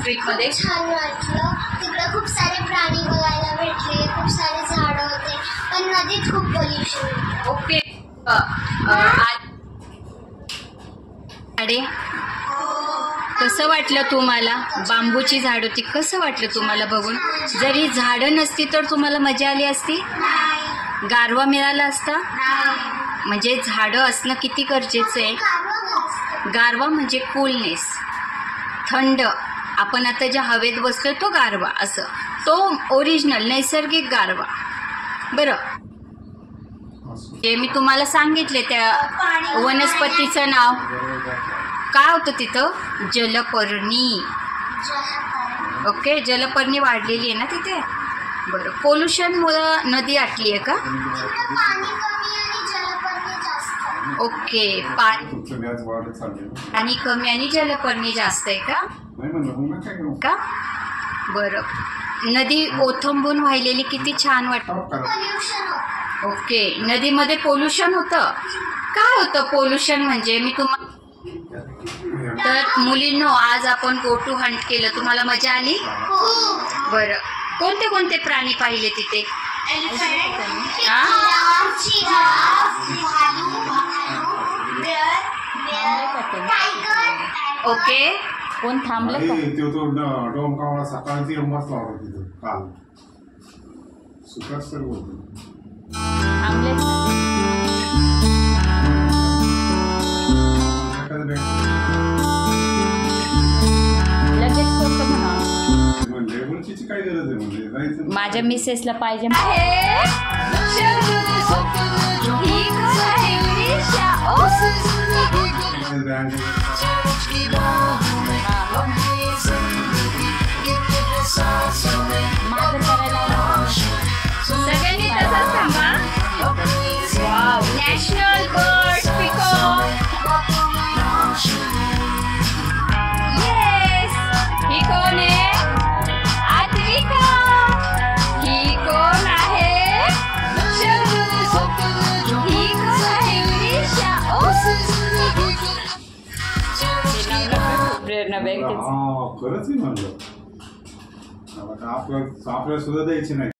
ट्रिपमध्ये? छान वाटलं. तिकडे खूप सारे प्राणी बघायला भेटले, खूप सारे झाडं होते, पण नदीत खूप पोल्युशन. ओके. कसं वाटलं तुम्हाला? बांबूची झाड होती, कसं वाटलं तुम्हाला बघून? जरी झाडं नसती तर तुम्हाला मजा आली असती? गारवा मिळाला असता? म्हणजे झाडं असणं किती गरजेचं आहे. गारवा म्हणजे कूलनेस, थंड. आपण आता ज्या हवेत बसतोय तो गारवा, असं तो ओरिजिनल नैसर्गिक गारवा. बरं, ते मी तुम्हाला सांगितले त्या वनस्पतीचं नाव काय होतं तिथं? जलपर्णी. ओके, जलपर्णी वाढलेली आहे ना तिथे. बरं, पोल्युशनमुळं नदी आटली आहे का? ओके, पाणी कमी आणि जलपर्णी जास्त आहे का? बरं, नदी ओथंबून वाहिलेली किती छान वाटतं. ओके, नदीमध्ये पोल्युशन होतं. काय होतं पोल्युशन म्हणजे? मी तुम्हाला तर मुलींनो, आज आपण गो टू हंट केलं. तुम्हाला मजा आली? बरं, कोणते कोणते प्राणी पाहिले तिथे? ओके, कोण थांबलं का? डोंगरावर सकाळची बसला होता तिथं काल. सुखास सर बोलतो. थांबले लगेच करतो म्हणा. काय गरज आहे म्हणजे? माझ्या मिसेसला पाहिजे. सगळ्यांनी तसंच थांबा. Wow, national bird peacock. Yes, ही कोण आहे? आद्विका. ही कोण आहे? ही कोण आहे? उडीशा. प्रेरणा बँकेच. खरंच मी म्हणलं आपल्याला सुद्धा द्यायची नाही.